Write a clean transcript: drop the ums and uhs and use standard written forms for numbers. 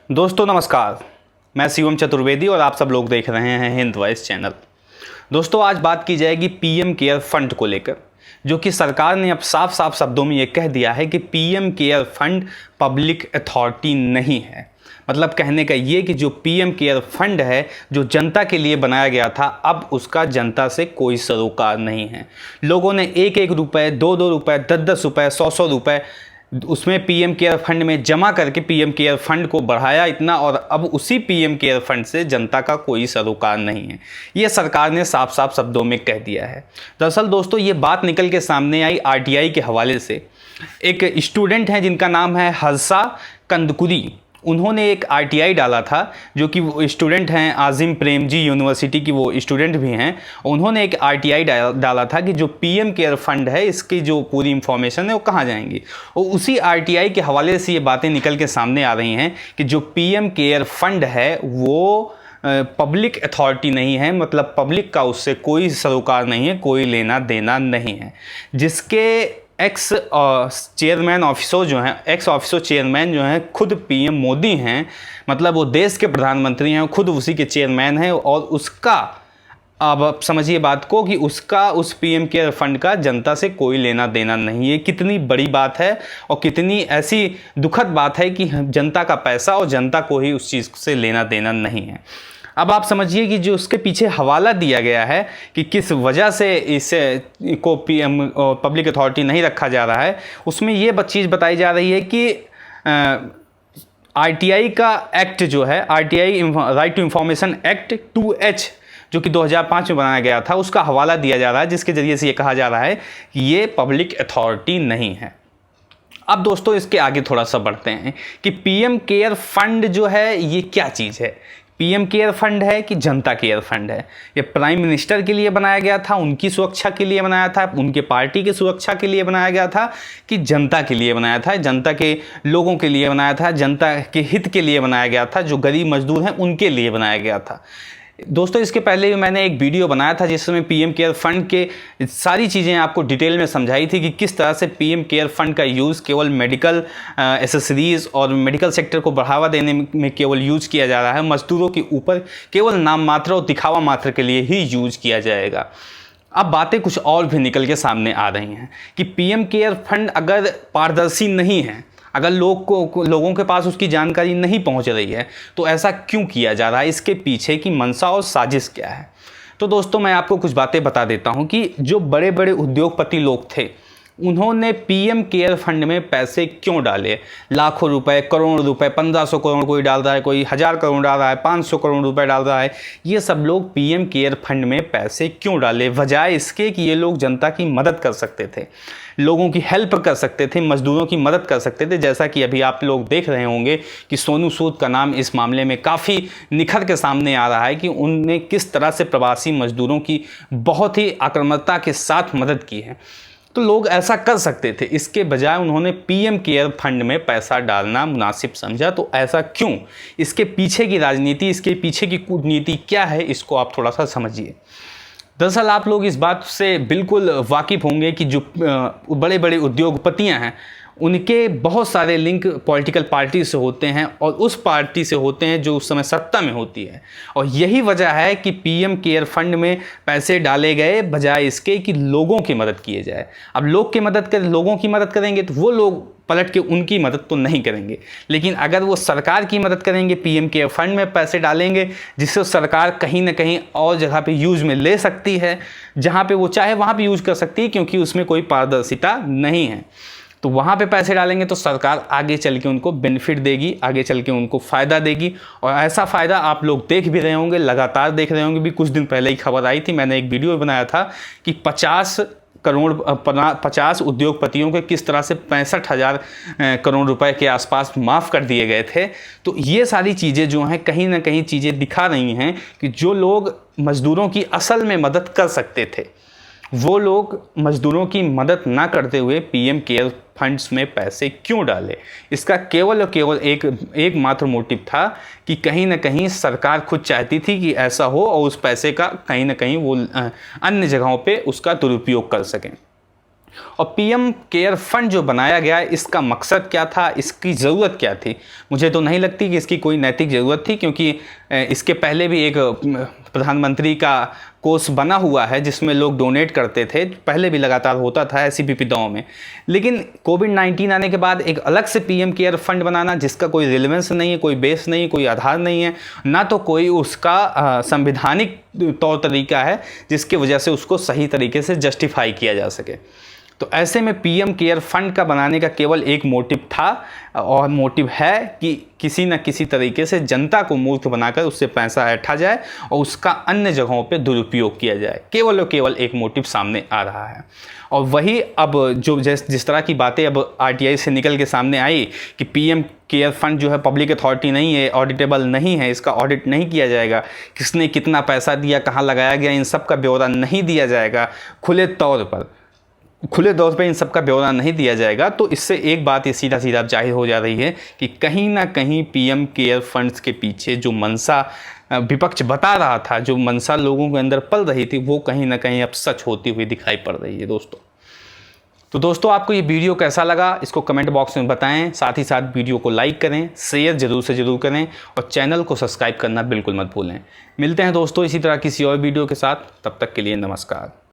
दोस्तों नमस्कार, मैं शिवम चतुर्वेदी और आप सब लोग देख रहे हैं हिंद वॉइस चैनल। दोस्तों आज बात की जाएगी पीएम केयर फंड को लेकर, जो कि सरकार ने अब साफ साफ शब्दों में ये कह दिया है कि PM care fund public authority नहीं है। मतलब कहने का ये कि जो पीएम केयर फंड है जो जनता के लिए बनाया गया था, अब उसका जनता से कोई सरोकार नहीं है। लोगों ने एक एक रुपये, दो दो रुपये, 10-10 रुपये, 100-100 रुपये उसमें पीएम केयर फंड में जमा करके पीएम केयर फंड को बढ़ाया इतना, और अब उसी पीएम केयर फंड से जनता का कोई सरोकार नहीं है। ये सरकार ने साफ साफ शब्दों में कह दिया है। दरअसल दोस्तों ये बात निकल के सामने आई आरटीआई के हवाले से। एक स्टूडेंट हैं जिनका नाम है हर्षा कंदकुरी। उन्होंने एक आरटीआई डाला था, जो कि वो स्टूडेंट हैं आजिम प्रेमजी यूनिवर्सिटी की, वो स्टूडेंट भी हैं। उन्होंने एक आरटीआई डाला था कि जो पीएम केयर फंड है इसकी जो पूरी इंफॉर्मेशन है वो कहाँ जाएंगी। और उसी आरटीआई के हवाले से ये बातें निकल के सामने आ रही हैं कि जो पीएम केयर फंड है वो पब्लिक अथॉरिटी नहीं है। मतलब पब्लिक का उससे कोई सरोकार नहीं है, कोई लेना देना नहीं है। जिसके एक्स चेयरमैन ऑफिसर जो हैं, एक्स ऑफिसर चेयरमैन जो हैं खुद पीएम मोदी हैं। मतलब वो देश के प्रधानमंत्री हैं, खुद उसी के चेयरमैन हैं। और उसका अब आप समझिए बात को कि उसका उस पीएम केयर फंड का जनता से कोई लेना देना नहीं है। कितनी बड़ी बात है और कितनी ऐसी दुखद बात है कि जनता का पैसा और जनता को ही उस चीज़ से लेना देना नहीं है। अब आप समझिए कि जो उसके पीछे हवाला दिया गया है कि किस वजह से इसे को पीएम पब्लिक अथॉरिटी नहीं रखा जा रहा है, उसमें ये चीज़ बताई जा रही है कि आरटीआई का एक्ट जो है, RTI right to information act 2H जो कि 2005 में बनाया गया था, उसका हवाला दिया जा रहा है, जिसके ज़रिए से ये कहा जा रहा है कि ये पब्लिक अथॉरिटी नहीं है। अब दोस्तों इसके आगे थोड़ा सा बढ़ते हैं कि पीएम केयर फंड जो है ये क्या चीज़ है। पीएम केयर फंड है कि जनता केयर फंड है। ये प्राइम मिनिस्टर के लिए बनाया गया था, उनकी सुरक्षा के लिए बनाया था, उनके पार्टी की सुरक्षा के लिए बनाया गया था कि जनता के लिए बनाया था, जनता के लोगों के लिए बनाया था, जनता के हित के लिए बनाया गया था, जो गरीब मजदूर हैं उनके लिए बनाया गया था। दोस्तों इसके पहले भी मैंने एक वीडियो बनाया था जिसमें पीएम केयर फंड के सारी चीज़ें आपको डिटेल में समझाई थी कि किस तरह से पीएम केयर फंड का यूज़ केवल मेडिकल एसेसरीज़ और मेडिकल सेक्टर को बढ़ावा देने में केवल यूज़ किया जा रहा है। मजदूरों के ऊपर केवल नाम मात्र और दिखावा मात्र के लिए ही यूज़ किया जाएगा। अब बातें कुछ और भी निकल के सामने आ रही हैं कि पीएम केयर फंड अगर पारदर्शी नहीं है, अगर लोगों के पास उसकी जानकारी नहीं पहुंच रही है, तो ऐसा क्यों किया जा रहा है, इसके पीछे की मंशा और साजिश क्या है। तो दोस्तों मैं आपको कुछ बातें बता देता हूं कि जो बड़े बड़े उद्योगपति लोग थे उन्होंने पीएम केयर फंड में पैसे क्यों डाले। लाखों रुपए, करोड़ रुपए, 1500 करोड़ कोई डाल रहा है, कोई 1000 करोड़ डाल रहा है, 500 करोड़ रुपए डाल रहा है। ये सब लोग पीएम केयर फंड में पैसे क्यों डाले, बजाय इसके कि ये लोग जनता की मदद कर सकते थे, लोगों की हेल्प कर सकते थे, मजदूरों की मदद कर सकते थे। जैसा कि अभी आप लोग देख रहे होंगे कि सोनू सूद का नाम इस मामले में काफ़ी निखर के सामने आ रहा है कि उनने किस तरह से प्रवासी मजदूरों की बहुत ही आक्रामकता के साथ मदद की है। तो लोग ऐसा कर सकते थे, इसके बजाय उन्होंने पीएम केयर फंड में पैसा डालना मुनासिब समझा। तो ऐसा क्यों, इसके पीछे की राजनीति, इसके पीछे की कूटनीति क्या है, इसको आप थोड़ा सा समझिए। दरअसल आप लोग इस बात से बिल्कुल वाकिफ़ होंगे कि जो बड़े बड़े उद्योगपतियां हैं उनके बहुत सारे लिंक पॉलिटिकल पार्टी से होते हैं, और उस पार्टी से होते हैं जो उस समय सत्ता में होती है। और यही वजह है कि पीएम केयर फंड में पैसे डाले गए बजाय इसके कि लोगों की मदद किए जाए। अब लोगों की मदद करेंगे तो वो लोग पलट के उनकी मदद तो नहीं करेंगे, लेकिन अगर वो सरकार की मदद करेंगे, पीएम केयर फंड में पैसे डालेंगे, जिससे सरकार कहीं ना कहीं और जगह पे यूज़ में ले सकती है, जहाँ पे वो चाहे वहाँ पे यूज़ कर सकती है, क्योंकि उसमें कोई पारदर्शिता नहीं है। तो वहाँ पे पैसे डालेंगे तो सरकार आगे चल के उनको बेनिफिट देगी, आगे चल के उनको फ़ायदा देगी। और ऐसा फ़ायदा आप लोग देख भी रहे होंगे, लगातार देख रहे होंगे। भी कुछ दिन पहले ही खबर आई थी, मैंने एक वीडियो बनाया था कि 50 उद्योगपतियों के किस तरह से 65,000 करोड़ रुपए के आसपास माफ़ कर दिए गए थे। तो ये सारी चीज़ें जो हैं कहीं ना कहीं चीज़ें दिखा रही हैं कि जो लोग मज़दूरों की असल में मदद कर सकते थे, वो लोग मज़दूरों की मदद ना करते हुए पीएम केयर फंड्स में पैसे क्यों डाले। इसका केवल और केवल एक मात्र मोटिव था कि कहीं ना कहीं सरकार खुद चाहती थी कि ऐसा हो और उस पैसे का कहीं ना कहीं वो अन्य जगहों पे उसका दुरुपयोग कर सकें। और पीएम केयर फंड जो बनाया गया इसका मकसद क्या था, इसकी ज़रूरत क्या थी? मुझे तो नहीं लगती कि इसकी कोई नैतिक ज़रूरत थी, क्योंकि इसके पहले भी एक प्रधानमंत्री का कोष बना हुआ है जिसमें लोग डोनेट करते थे, पहले भी लगातार होता था ऐसी विपदाओं में। लेकिन कोविड-19 आने के बाद एक अलग से पीएम केयर फंड बनाना जिसका कोई रिलेवेंस नहीं है, कोई बेस नहीं, कोई आधार नहीं है, ना तो कोई उसका संवैधानिक तौर तरीका है जिसकी वजह से उसको सही तरीके से जस्टिफाई किया जा सके। तो ऐसे में पीएम केयर फंड का बनाने का केवल एक मोटिव था, और मोटिव है कि किसी न किसी तरीके से जनता को मूर्ख बनाकर उससे पैसा ऐंठा जाए और उसका अन्य जगहों पे दुरुपयोग किया जाए। केवल और केवल एक मोटिव सामने आ रहा है। और वही अब जो जिस तरह की बातें अब आरटीआई से निकल के सामने आई कि पीएम केयर फंड जो है पब्लिक अथॉरिटी नहीं है, ऑडिटेबल नहीं है, इसका ऑडिट नहीं किया जाएगा, किसने कितना पैसा दिया, कहाँ लगाया गया, इन सब का ब्यौरा नहीं दिया जाएगा, खुले तौर पर इन सब का ब्यौरा नहीं दिया जाएगा, तो इससे एक बात ये सीधा सीधा जाहिर हो जा रही है कि कहीं ना कहीं पीएम केयर फंड्स के पीछे जो मंशा विपक्ष बता रहा था, जो मंशा लोगों के अंदर पल रही थी, वो कहीं ना कहीं अब सच होती हुई दिखाई पड़ रही है दोस्तों। तो दोस्तों, आपको ये वीडियो कैसा लगा इसको कमेंट बॉक्स में बताएं। साथ ही साथ वीडियो को लाइक करें, शेयर जरूर से जरूर करें और चैनल को सब्सक्राइब करना बिल्कुल मत भूलें। मिलते हैं दोस्तों इसी तरह किसी और वीडियो के साथ, तब तक के लिए नमस्कार।